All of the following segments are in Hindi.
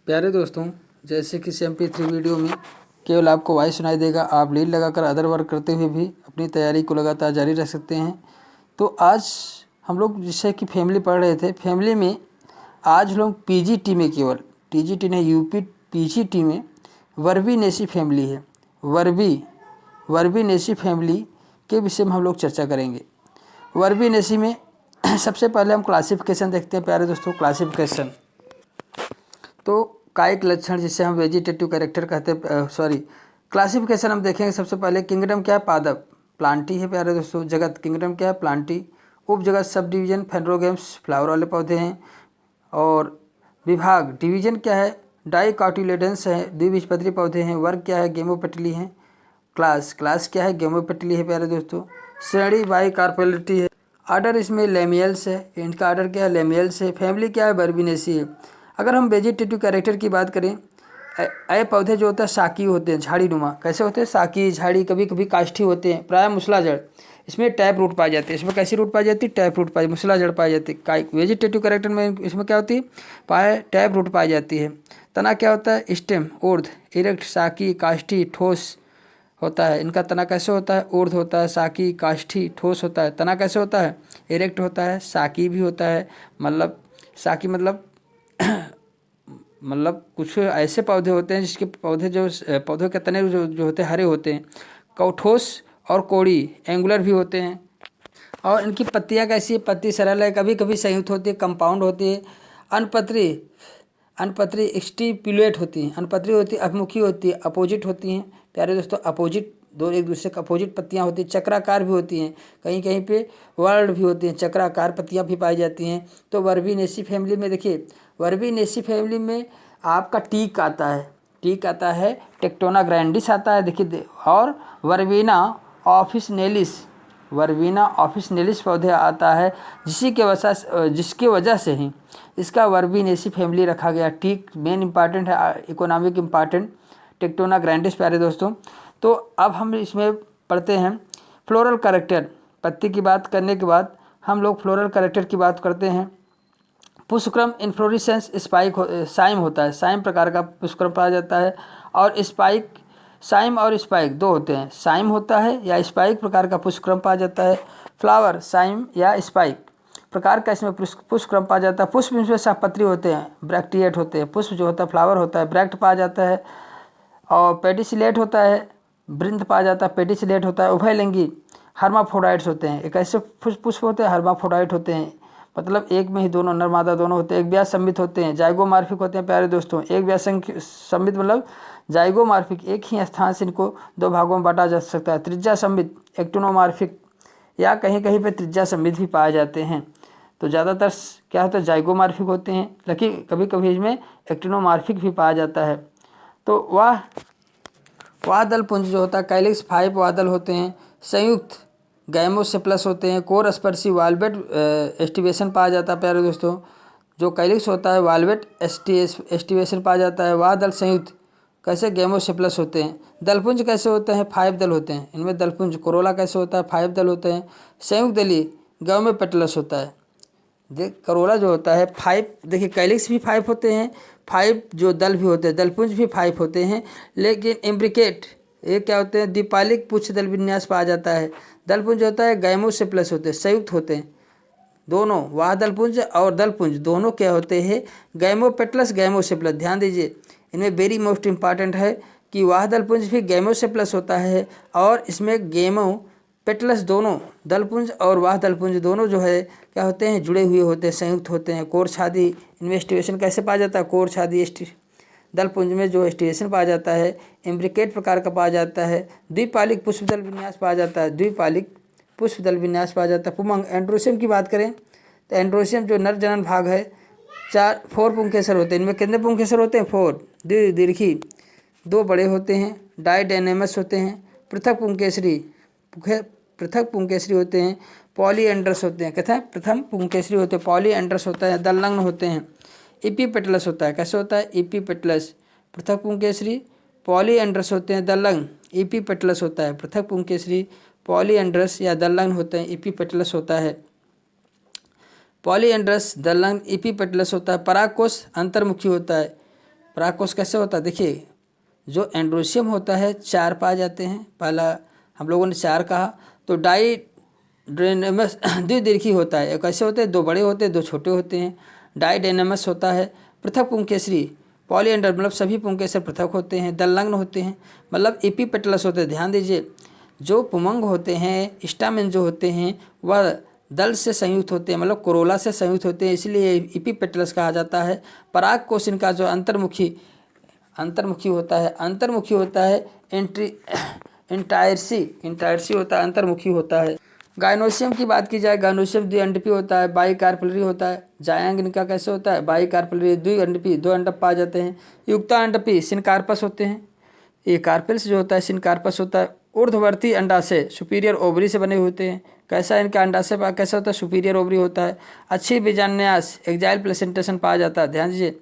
प्यारे दोस्तों, जैसे कि SMP3 वीडियो में केवल आपको वॉइस सुनाई देगा, आप लीड लगाकर अदर वर्क करते हुए भी अपनी तैयारी को लगातार जारी रख सकते हैं। तो आज हम लोग जिससे कि फैमिली पढ़ रहे थे, फैमिली में आज हम लोग PGT में, केवल TGT नहीं, UP PGT में वर्बीनेसी फैमिली है। वर्बीनेसी फैमिली के विषय में हम लोग चर्चा करेंगे। वर्बीनेसी में सबसे पहले हम क्लासिफिकेशन देखते हैं। प्यारे दोस्तों, क्लासिफिकेशन तो कायिक लक्षण जिसे हम वेजिटेटिव कैरेक्टर कहते हैं, क्लासिफिकेशन हम देखेंगे। सबसे पहले किंगडम क्या है? पादप, प्लांटी है। प्यारे दोस्तों, जगत किंगडम क्या है? प्लांटी। उप जगत सब डिवीजन फेनरोगेम्स, फ्लावर वाले पौधे हैं। और विभाग डिवीजन क्या है? डाइकोटिलेडन्स है, द्विबीजपत्री पौधे हैं। वर्ग क्या है? गेमोपेटली है। क्लास क्या है? गेमोपेटली है। प्यारे दोस्तों, श्रेणी बाइकार्पेलिटी है। आर्डर इसमें लेमियल्स है, इनका आर्डर क्या है? लेमियल्स है। फैमिली क्या है? वर्बीनेसी है। अगर हम वेजिटेटिव कैरेक्टर की बात करें, पौधे जो होते हैं शाकी होते हैं, झाड़ी नुमा। कैसे होते हैं? शाकी, झाड़ी, कभी कभी काष्ठी होते हैं, प्रायः मूसलाजड़। इसमें टैप रूट पाई जाती है। इसमें कैसी रूट पाई जाती है? टैप रूट पाई, मूसलाजड़ पाई जाती है। वेजिटेटिव कैरेक्टर में इसमें क्या होती है? टैप रूट पाई जाती है। तना क्या होता है? स्टेम, ऊर्ध्व, इरेक्ट, शाकी, काष्ठी, ठोस होता है। इनका तना कैसे होता है? ऊर्ध्व होता है, शाकी, काष्ठी, ठोस होता है। तना कैसे होता है? इरेक्ट होता है, शाकी भी होता है। मतलब शाकी मतलब कुछ ऐसे पौधे होते हैं जिसके पौधों के तने जो होते हैं हरे होते हैं। ठोस और कोड़ी, एंगुलर भी होते हैं। और इनकी पत्तियां कैसी है? पत्ती सरल है, कभी कभी संयुक्त होती है, कंपाउंड होती है। अनपत्री स्टिपुलेट होती हैं। अनपत्री होती है, अभिमुखी होती है, अपोजिट होती हैं। प्यारे दोस्तों, अपोजिट, दो एक दूसरे के अपोजिट पत्तियां होती हैं। चक्राकार भी होती हैं, कहीं कहीं पे वर्ड भी होती हैं, चक्राकार पत्तियां भी पाई जाती हैं। तो वर्बीनेसी फैमिली में देखिए, वर्बीनेसी फैमिली में आपका टीक आता है, टेक्टोना ग्रैंडिस आता है, देखिए। और वर्बीना ऑफिसनेलिस पौधे आता है, जिसके वजह से ही इसका वर्बीनेसी फैमिली रखा गया। टीक मेन इंपॉर्टेंट है, इकोनॉमिक इंपॉर्टेंट, टेक्टोना ग्रैंडिस। प्यारे दोस्तों, तो अब हम इसमें पढ़ते हैं फ्लोरल कैरेक्टर। पत्ती की बात करने के बाद हम लोग फ्लोरल कैरेक्टर की बात करते हैं। पुष्पक्रम, इन्फ्लोरेसेंस, साइम होता है। साइम प्रकार का पुष्पक्रम पाया जाता है। और स्पाइक, साइम और स्पाइक दो होते हैं। साइम होता है या स्पाइक प्रकार का पुष्पक्रम पाया जाता है। फ्लावर, साइम या स्पाइक प्रकार का इसमें पुष्पक्रम पाया जाता है। पुष्प इसमें शाकपत्री होते हैं, ब्रैक्टिएट होते हैं। पुष्प जो होता है, फ्लावर होता है, ब्रैक्ट पाया जाता है। और पेडिसिलेट होता है, वृंत पाया जाता है, पेडिसिलेट होता है। उभयलिंगी, हर्माफ्रोडाइट्स होते हैं। एक ऐसे पुष्प होते हैं, हर्माफ्रोडाइट होते हैं, मतलब एक में ही दोनों नर मादा दोनों होते हैं। एक व्यास संबित होते हैं, जाइगोमार्फिक होते हैं। प्यारे दोस्तों, एक व्यास संबित मतलब जाइगोमार्फिक, एक ही स्थान से इनको दो भागों में बांटा जा सकता है। त्रिज्या संबित, एक्टिनोमार्फिक, या कहीं कहीं पे त्रिज्या संबित भी पाए जाते हैं। तो ज़्यादातर क्या होता है? जाइगोमार्फिक होते हैं, लेकिन कभी कभी इसमें एक्टिनोमार्फिक भी पाया जाता है। तो वह दल पुंज जो होता है, कैलिक्स 5 वादल होते हैं, संयुक्त गैमोसेप्लस होते हैं। कोर स्पर्शी वाल्वेट एस्टिवेशन पाया जाता है। प्यारे दोस्तों, जो कैलिक्स होता है वाल्वेट एस्टिवेशन पाया जाता है। वह दल संयुक्त कैसे? गैमोसेप्लस होते हैं। दलपुंज कैसे होते हैं? 5 दल होते हैं इनमें। दलपुंज कोरोला कैसे होता है? 5 दल होते हैं। संयुक्त दली गैमोपेटलस होता है। करोला जो होता है 5, देखिए कैलिक्स भी 5 होते हैं, 5 जो दल भी होते हैं, दलपुंज भी 5 होते हैं। लेकिन इम्ब्रिकेट, ये क्या होते हैं? द्विपालिक पुच्छ दल विन्यास पाया जाता है। दलपुंज होता है गैमोसेप्लस होते हैं, संयुक्त होते हैं दोनों। वाह दलपुंज और दलपुंज दोनों क्या होते हैं? गैमोपेटलस, गैमोसेप्लस। ध्यान दीजिए, इनमें वेरी मोस्ट इंपॉर्टेंट है कि वाह दलपुंज भी गैमोसेप्लस होता है, और इसमें गेमो पेटलस दोनों, दलपुंज और वाह दलपुंज दोनों जो है क्या होते हैं? जुड़े हुए होते हैं, संयुक्त होते हैं। कोर छादी इन्वेस्टिगेशन कैसे पाया जाता है? कोर छादी दलपुंज में जो एस्टिवेशन पाया जाता है, इम्ब्रिकेट प्रकार का पाया जाता है। द्विपालिक पुष्पदल विन्यास पाया जाता है, द्विपालिक पुष्पदल विन्यास पाया जाता है। पुमंग, एंड्रोसियम की बात करें तो एंड्रोसियम जो नर जनन भाग है, 4 पुंकेसर होते हैं। इनमें कितने पुंकेसर होते हैं? 4। दीर्घी 2 बड़े होते हैं, डाइडेनेमस होते हैं। पृथक पुंकेसरी होते हैं, पॉलीएंड्रस होते हैं। कहते हैं प्रथम पुंकेसरी होते हैं, पॉलीएंड्रस होता है, दलनग्न होते हैं। इपीपेटलस होता है, कैसे होता है? इपीपेटलस, पृथक पुंकेसरी, पॉलीएंड्रस होते हैं, दलनग्न। इपीपेटलस होता है, पृथक पुंकेसरी, पॉलीएंड्रस या दलनग्न होते हैं, इपीपेटलस होता है। पॉलीएंड्रस, दलनग्न, इपीपेटलस होता है। परागकोश अंतर्मुखी होता है, परागकोश कैसे होता है, देखिए जो एंड्रोसियम होता है 4 पाए जाते हैं, पहला हम लोगों ने 4 कहा। तो डाइडेनेमस द्विदीर्घी होता है, कैसे होते हैं, 2 बड़े होते हैं 2 छोटे होते हैं। डाइडेनेमस होता है। पृथक पुंकेसरी पॉलीएंडर मतलब सभी पुंकेसर पृथक होते हैं। दलनग्न होते हैं मतलब एपीपेटलस होते हैं। ध्यान दीजिए जो पुमंग होते हैं, स्टामेन जो होते हैं वह दल से संयुक्त होते हैं मतलब कोरोला से संयुक्त होते हैं, इसलिए एपीपेटलस कहा जाता है। परागकोश इनका जो अंतर्मुखी होता है इंटायरसी होता है, अंतर्मुखी होता है। गायनोसियम की बात की जाए, गायनोसियम द्विअंडपी होता है, बाइकार्पलरी होता है। जायांग इनका कैसे होता है, बाइकार्पलरी, द्विअंडपी, 2 अंडक पाए जाते हैं। युक्तांडपी सिनकार्पस होते हैं। ये कार्पेल्स जो होता है सिनकार्पस होता है। ऊर्ध्ववर्ती अंडाशय सुपीरियर ओवरी से बने होते हैं। कैसा इनका अंडाशय कैसा होता है, सुपीरियर ओवरी होता है। अच्छी बीजान्यास एक्जाइल प्लेसेंटेशन पाया जाता है। ध्यान दीजिए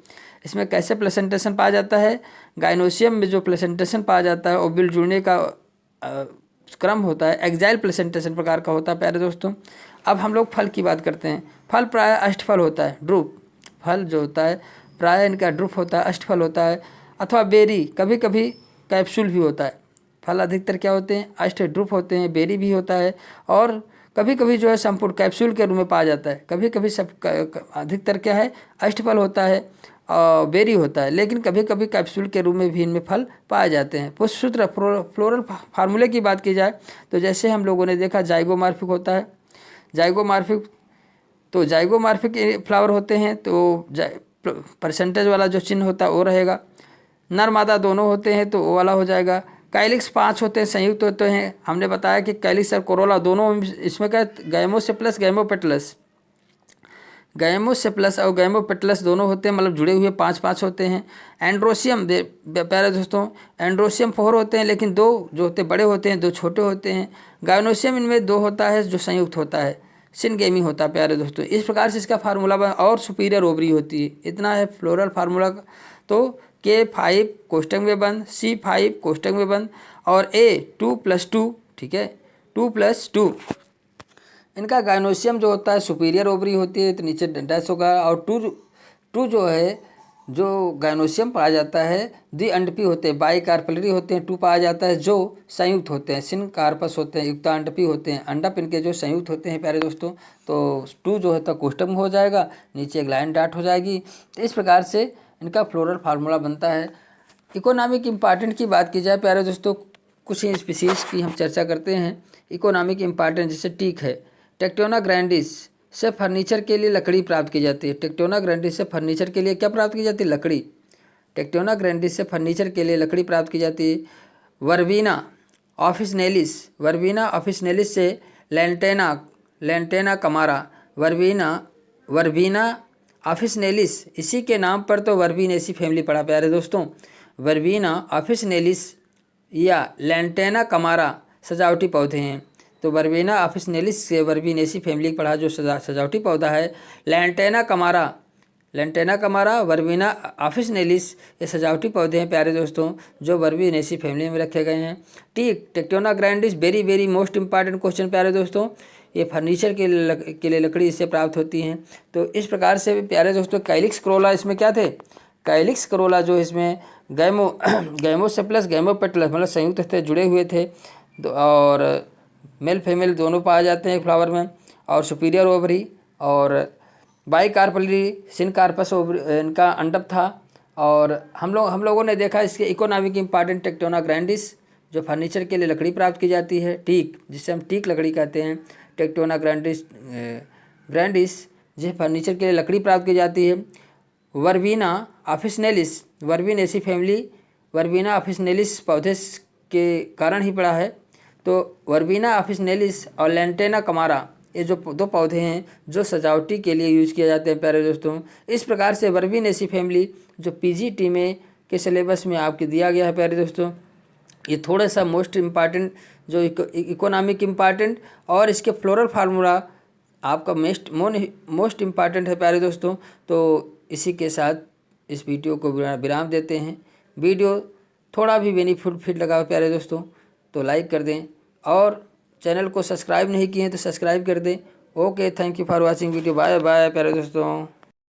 इसमें कैसे प्लेसेंटेशन पाया जाता है, गायनोसियम में जो प्लेसेंटेशन पाया जाता है ओव्यूल जुड़ने का क्रम होता है एक्जाइल प्लेसेंटेशन प्रकार का होता है। प्यारे दोस्तों अब हम लोग फल की बात करते हैं। फल प्राय अष्टफल होता है, ड्रूप। फल जो होता है प्राय इनका ड्रूप होता है, अष्टफल होता है, अथवा बेरी, कभी कभी कैप्सूल भी होता है। फल अधिकतर क्या होते हैं, अष्ट ड्रूप होते हैं, बेरी भी होता है, और कभी कभी जो है संपूर्ण कैप्सूल के रूप में पाया जाता है। कभी कभी सब अधिकतर क्या है, अष्टफल होता है और बेरी होता है, लेकिन कभी कभी कैप्सूल के रूप में भी इनमें फल पाए जाते हैं। पुष्पसूत्र फ्लोरल फार्मूले की बात की जाए तो जैसे हम लोगों ने देखा जाइगोमार्फिक होता है। जाइगोमार्फिक फ्लावर होते हैं तो परसेंटेज वाला जो चिन्ह होता है वो रहेगा। नर मादा दोनों होते हैं तो वो वाला हो जाएगा। कैलिक्स 5 होते हैं, संयुक्त होते हैं। हमने बताया कि कैलिक्स और कोरोला दोनों इसमें क्या, गैमोसेप्लस गैमोसेप्लस और गैमोपेटलस दोनों होते हैं, मतलब जुड़े हुए 5 होते हैं। एंड्रोसियम प्यारे दोस्तों एंड्रोसियम 4 होते हैं, लेकिन 2 जो होते बड़े होते हैं 2 छोटे होते हैं। गायनोसियम इनमें 2 होता है जो संयुक्त होता है, सिनगेमी होता है। प्यारे दोस्तों इस प्रकार से इसका फार्मूला और सुपीरियर ओवरी होती है। इतना है फ्लोरल फार्मूला। तो K5 कोष्टक में बंद, C5 कोष्टक में बंद, और A2+2, ठीक है 2+2। इनका गायनोसियम जो होता है सुपीरियर ओवरी होती है तो नीचे डैश होगा, और टू जो है जो गायनोसियम पाया जाता है द्विअंडपी होते हैं, बाइकार्पलरी होते हैं। 2 पाया जाता है जो संयुक्त होते हैं, सिनकार्पस होते हैं, युक्तांडपी होते हैं, अंडप इनके जो संयुक्त होते हैं। प्यारे दोस्तों तो 2 जो है तो कोष्टक में हो जाएगा, नीचे एक लाइन डाट हो जाएगी। तो इस प्रकार से इनका फ्लोरल फार्मूला बनता है। इकोनॉमिक इम्पार्टेंट की बात की जाए प्यारे दोस्तों, कुछ ही स्पीसीज की हम चर्चा करते हैं। इकोनॉमिक इम्पार्टेंट जैसे टीक है, टेक्टोना ग्रैंडिस से फर्नीचर के लिए लकड़ी प्राप्त की जाती है। टेक्टोना ग्रैंडिस से फर्नीचर के लिए क्या प्राप्त की जाती है, लकड़ी। टेक्टोना ग्रैंडिस से फर्नीचर के लिए लकड़ी प्राप्त की जाती है। वर्बीना ऑफिसनेलिस से लैंटेना कमारा। वर्बीना ऑफिसनेलिस, इसी के नाम पर तो वर्बीनेसी फैमिली पड़ा। प्यारे दोस्तों वर्बीना ऑफिसनेलिस या लैंटेना कमारा सजावटी पौधे हैं। तो वर्बीना ऑफिसनेलिस से वर्बीनेसी फैमिली पढ़ा जो सजावटी पौधा है। लैंटेना कमारा वर्बीना ऑफिसनेलिस ये सजावटी पौधे हैं प्यारे दोस्तों जो वर्बीनेसी फैमिली में रखे गए हैं। Teak tectona grandis, very most important question प्यारे दोस्तों, ये फर्नीचर के लिए लकड़ी इससे प्राप्त होती हैं। तो इस प्रकार से प्यारे दोस्तों कैलिक्स कोरोला इसमें क्या थे, कैलिक्स कोरोला जो इसमें गैमोसेप्लस गैमोपेटलस मतलब संयुक्त थे, जुड़े हुए थे, और मेल फीमेल दोनों पाए जाते हैं फ्लावर में, और सुपीरियर ओवरी और बाइकार्पलरी सिनकार्पस ओवरी इनका अंडप था। और हम लोगों ने देखा इसके इकोनॉमिक इम्पार्टेंट टेक्टोना ग्रैंडिस जो फर्नीचर के लिए लकड़ी प्राप्त की जाती है। टीक जिसे हम टीक लकड़ी कहते हैं, टेक्टोना ग्रैंडिस जिसे फर्नीचर के लिए लकड़ी प्राप्त की जाती है। वर्बीना ऑफिसनेलिस, वर्बीनेसी फैमिली वर्बीना ऑफिसनेलिस पौधे के कारण ही पड़ा है। तो वर्बीना ऑफिसनेलिस और लैंटेना कमारा ये जो 2 पौधे हैं जो सजावटी के लिए यूज़ किए जाते हैं प्यारे दोस्तों। इस प्रकार से वर्बीनेसी फैमिली जो पीजीटी में के सिलेबस में आपके दिया गया है प्यारे दोस्तों, ये थोड़ा सा मोस्ट इम्पॉर्टेंट जो इकोनॉमिक इम्पॉर्टेंट और इसके फ्लोरल फार्मूला आपका मोस्ट इम्पॉर्टेंट है प्यारे दोस्तों। तो इसी के साथ इस वीडियो को विराम देते हैं। वीडियो थोड़ा भी बेनिफिट लगा प्यारे दोस्तों तो लाइक कर दें, और चैनल को सब्सक्राइब नहीं किए हैं तो सब्सक्राइब कर दें। Okay, thank you for watching video. Bye bye प्यारे दोस्तों।